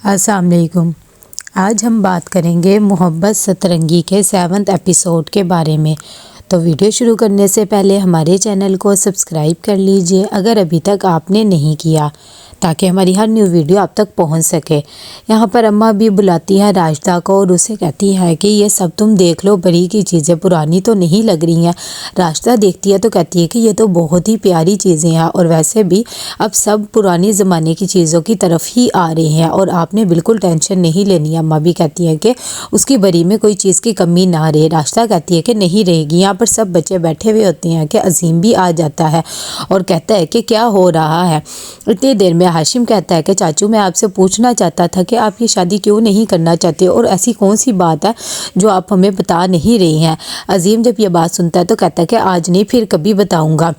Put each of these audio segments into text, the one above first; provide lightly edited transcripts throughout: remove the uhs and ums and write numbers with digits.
अस्सलाम वालेकुम। आज हम बात करेंगे मोहब्बत सतरंगी के 7वें एपिसोड के बारे में। तो वीडियो शुरू करने से पहले हमारे चैनल को सब्सक्राइब कर लीजिए अगर अभी तक आपने नहीं किया, ताकि हमारी हर न्यू वीडियो आप तक पहुंच सके। यहाँ पर अम्मा भी बुलाती हैं राशिदा को और उसे कहती है कि ये सब तुम देख लो, बड़ी की चीज़ें पुरानी तो नहीं लग रही हैं। राशिदा देखती है तो कहती है कि ये तो बहुत ही प्यारी चीज़ें हैं और वैसे भी अब सब पुरानी ज़माने की चीज़ों की तरफ ही आ रहे हैं और आपने बिल्कुल टेंशन नहीं लेनी है। अम्मा भी कहती है कि उसकी बरी में कोई चीज़ की कमी ना रहे। राशिदा कहती है कि नहीं रहेगी। यहाँ पर सब बच्चे बैठे हुए होते हैं कि अजीम भी आ जाता है और कहता है कि क्या हो रहा है। इतनी देर में हाशिम कहता है कि चाचू, मैं आपसे पूछना चाहता था कि आप ये शादी क्यों नहीं करना चाहते और ऐसी कौन सी बात है जो आप हमें बता नहीं रही हैं। अजीम जब ये बात सुनता है तो कहता है कि आज नहीं, फिर कभी बताऊंगा।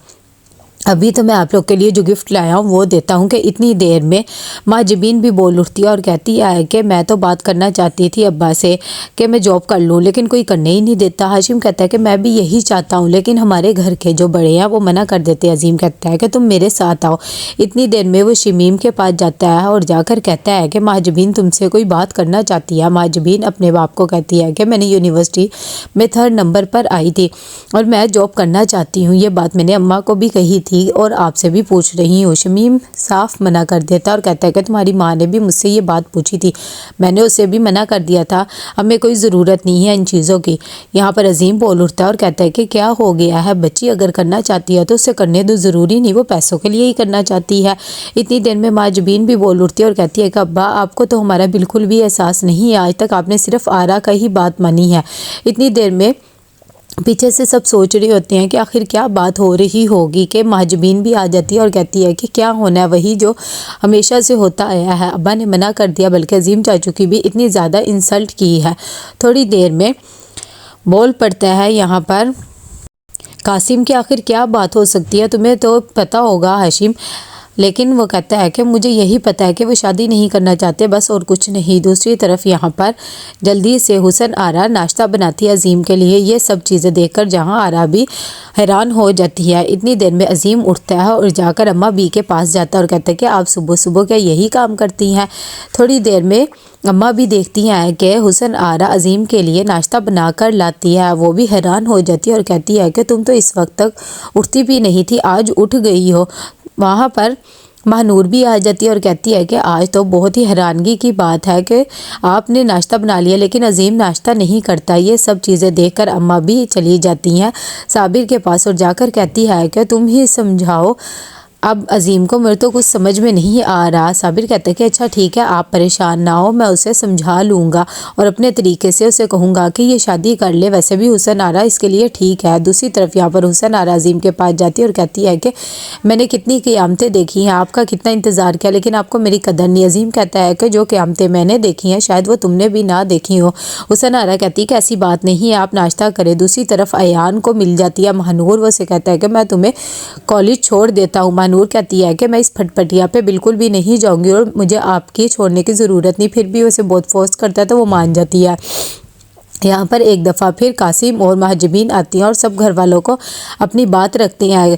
अभी तो मैं आप लोग के लिए जो गिफ्ट लाया हूँ वो देता हूँ। कि इतनी देर में माँ जबीन भी बोल उठती है और कहती है कि मैं तो बात करना चाहती थी अब्बा से कि मैं जॉब कर लूँ, लेकिन कोई करने ही नहीं देता। हाशिम कहता है कि मैं भी यही चाहता हूँ, लेकिन हमारे घर के जो बड़े हैं वो मना कर देते हैं। अजीम कहता है कि तुम मेरे साथ आओ। इतनी देर में वो शमीम के पास जाता है और जाकर कहता है कि माँ जबीन तुमसे कोई बात करना चाहती है। माँ जबीन अपने बाप को कहती है कि मैंने यूनिवर्सिटी में 3rd नंबर पर आई थी और मैं जॉब करना चाहती हूँ। ये बात मैंने अम्मा को भी कही थी और आपसे भी पूछ रही हूँ। शमीम साफ मना कर देता और कहता है कि तुम्हारी माँ ने भी मुझसे ये बात पूछी थी, मैंने उसे भी मना कर दिया था, हमें कोई ज़रूरत नहीं है इन चीज़ों की। यहाँ पर अजीम बोल उठता है और कहता है कि क्या हो गया है, बच्ची अगर करना चाहती है तो उसे करने दो, ज़रूरी नहीं वो पैसों के लिए ही करना चाहती है। इतनी देर में माँ जबीन भी बोल उठती है और कहती है कि अब्बा आपको तो हमारा बिल्कुल भी एहसास नहीं है, आज तक आपने सिर्फ आरा का ही बात मानी है। इतनी देर में पीछे से सब सोच रहे होते हैं कि आखिर क्या बात हो रही होगी कि महाजबीन भी आ जाती है और कहती है कि क्या होना है, वही जो हमेशा से होता आया है। अब्बा ने मना कर दिया, बल्कि अजीम चाचू की भी इतनी ज़्यादा इंसल्ट की है। थोड़ी देर में बोल पड़ता है यहाँ पर कासिम की आखिर क्या बात हो सकती है, तुम्हें तो पता होगा हाशिम। लेकिन वो कहता है कि मुझे यही पता है कि वो शादी नहीं करना चाहते, बस और कुछ नहीं। दूसरी तरफ यहाँ पर जल्दी से हुसन आरा नाश्ता बनाती है अजीम के लिए। ये सब चीज़ें देखकर जहाँ आरा भी हैरान हो जाती है। इतनी देर में अजीम उठता है और जाकर अम्मा बी के पास जाता है और कहता है कि आप सुबह सुबह क्या यही काम करती हैं। थोड़ी देर में अम्मा भी देखती हैं कि हुसन आरा अजीम के लिए नाश्ता बनाकर लाती है। वो भी हैरान हो जाती है और कहती है कि तुम तो इस वक्त तक उठती भी नहीं थी, आज उठ गई हो। वहाँ पर महानूर भी आ जाती है और कहती है कि आज तो बहुत ही हैरानगी की बात है कि आपने नाश्ता बना लिया लेकिन अजीम नाश्ता नहीं करता। ये सब चीज़ें देखकर अम्मा भी चली जाती हैं साबिर के पास और जाकर कहती है कि तुम ही समझाओ अब अजीम को, मेरे तो कुछ समझ में नहीं आ रहा। साबिर कहता है कि अच्छा ठीक है, आप परेशान ना हो, मैं उसे समझा लूँगा और अपने तरीके से उसे कहूँगा कि ये शादी कर ले, वैसे भी हुसन आरा इसके लिए ठीक है। दूसरी तरफ यहाँ पर हुसन आरा अजीम के पास जाती है और कहती है कि मैंने कितनी क़यामतें देखी हैं, आपका कितना इंतज़ार किया, लेकिन आपको मेरी कदर नहीं। अजीम कहता है कि जो क़यामतें मैंने देखी हैं शायद वो तुमने भी ना देखी हो। हुसन आरा कहती है कि ऐसी बात नहीं है, आप नाश्ता करें। दूसरी तरफ अयान को मिल जाती है महानूर, वो से कहता है कि मैं तुम्हें कॉलेज छोड़ देता हूँ। नूर कहती है कि मैं इस फटपटिया पे बिल्कुल भी नहीं जाऊंगी और मुझे आपकी छोड़ने की ज़रूरत नहीं। फिर भी उसे बहुत फोर्स करता है तो वो मान जाती है। यहाँ पर एक दफ़ा फिर कासिम और महाजबीन आती हैं और सब घर वालों को अपनी बात रखती हैं।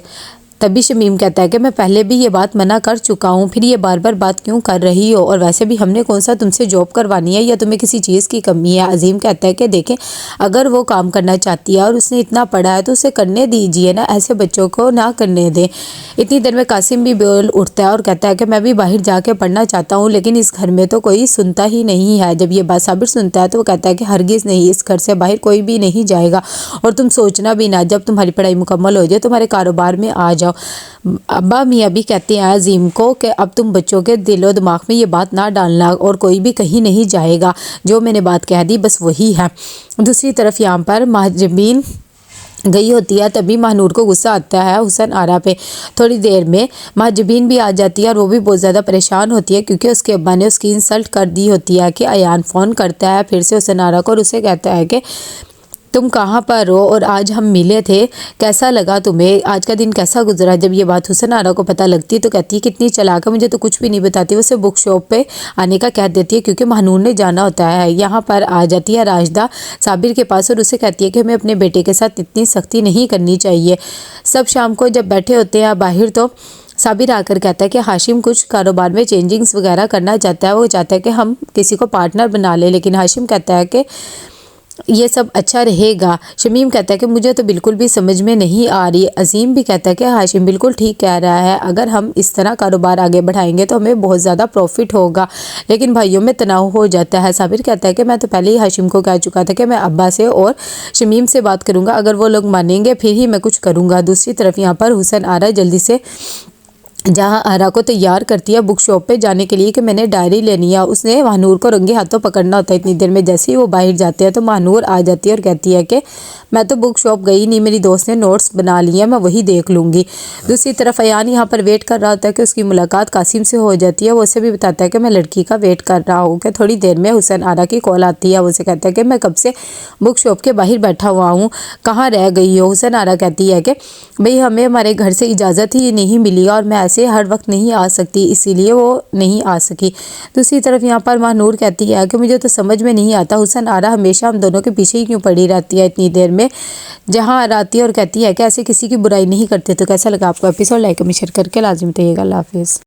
तभी शमीम कहता है कि मैं पहले भी ये बात मना कर चुका हूँ, फिर ये बार बार बात क्यों कर रही हो, और वैसे भी हमने कौन सा तुमसे जॉब करवानी है या तुम्हें किसी चीज़ की कमी है। अजीम कहता है कि देखें, अगर वो काम करना चाहती है और उसने इतना पढ़ा है तो उसे करने दीजिए ना, ऐसे बच्चों को ना करने दें। इतनी देर में कासिम भी बोल उठता है और कहता है कि मैं भी बाहर जाके पढ़ना चाहता हूँ, लेकिन इस घर में तो कोई सुनता ही नहीं है। जब ये बात साबिर सुनता है तो वो कहता है कि हरगिज़ नहीं, इस घर से बाहर कोई भी नहीं जाएगा और तुम सोचना भी ना, जब तुम्हारी पढ़ाई मुकम्मल हो जाए तुम्हारे कारोबार में आ जाओ। अब्बा मियाँ भी कहते हैं अजीम को कि अब तुम बच्चों के दिलो दिमाग में ये बात ना डालना और कोई भी कहीं नहीं जाएगा, जो मैंने बात कह दी बस वही है। दूसरी तरफ यहाँ पर महाजबीन गई होती है, तभी महानूर को गुस्सा आता है हुसन आरा पे। थोड़ी देर में महाजबीन भी आ जाती है और वो भी बहुत ज़्यादा परेशान होती है क्योंकि उसके अब्बा ने उसकी इंसल्ट कर दी होती है। कि अयान फ़ोन करता है फिर से हुसन आरा को और उसे कहता है कि तुम कहाँ पर हो और आज हम मिले थे, कैसा लगा तुम्हें, आज का दिन कैसा गुजरा। जब ये बात हुसन आरा को पता लगती है तो कहती है कितनी चालाक है, मुझे तो कुछ भी नहीं बताती। वो उसे बुक शॉप पे आने का कह देती है क्योंकि महानूर ने जाना होता है। यहाँ पर आ जाती है राशिदा साबिर के पास और उसे कहती है कि हमें अपने बेटे के साथ इतनी सख्ती नहीं करनी चाहिए। सब शाम को जब बैठे होते हैं बाहर तो साबिर आकर कहता है कि हाशिम कुछ कारोबार में चेंजिंग्स वगैरह करना चाहता है, वो चाहता है कि हम किसी को पार्टनर बना ले, लेकिन हाशिम कहता है कि ये सब अच्छा रहेगा। शमीम कहता है कि मुझे तो बिल्कुल भी समझ में नहीं आ रही। अजीम भी कहता है कि हाशिम बिल्कुल ठीक कह रहा है, अगर हम इस तरह कारोबार आगे बढ़ाएंगे तो हमें बहुत ज़्यादा प्रॉफिट होगा। लेकिन भाइयों में तनाव हो जाता है। साबिर कहता है कि मैं तो पहले ही हाशिम को कह चुका था कि मैं अब्बा से और शमीम से बात करूँगा, अगर वो लोग मानेंगे फिर ही मैं कुछ करूँगा। दूसरी तरफ यहाँ पर हुसन आरा जल्दी से जहाँ आरा को तैयार करती है बुक शॉप पे जाने के लिए कि मैंने डायरी लेनी है। उसने महानूर को रंगे हाथों पकड़ना होता है। इतनी देर में जैसे ही वो बाहर जाते हैं तो महानूर आ जाती है और कहती है कि मैं तो बुक शॉप गई नहीं, मेरी दोस्त ने नोट्स बना लिए हैं, मैं वही देख लूँगी। दूसरी तरफ अयान यहाँ पर वेट कर रहा होता है कि उसकी मुलाकात कासिम से हो जाती है। वो उसे भी बताता है कि मैं लड़की का वेट कर रहा हूँ। कि थोड़ी देर में हुसन आरा की कॉल आती है। वो उसे कहता है कि मैं कब से बुक शॉप के बाहर बैठा हुआ हूँ, कहाँ रह गई हो। हुसन आरा कहती है कि भाई हमें हमारे घर से इजाज़त ही नहीं मिली और मैं ऐसे हर वक्त नहीं आ सकती, इसीलिए वो नहीं आ सकी। दूसरी तरफ यहाँ पर महानूर कहती है कि मुझे तो समझ में नहीं आता हुसन आरा हमेशा हम दोनों के पीछे ही क्यों पड़ी रहती है इतनी देर में। जहाँ आरा आती है और कहती है कि ऐसे किसी की बुराई नहीं करते। तो कैसा लगा आपको एपिसोड, लाइक कमेंट शेयर करके लाजिम बताइएगा। अल्लाह हाफिज़।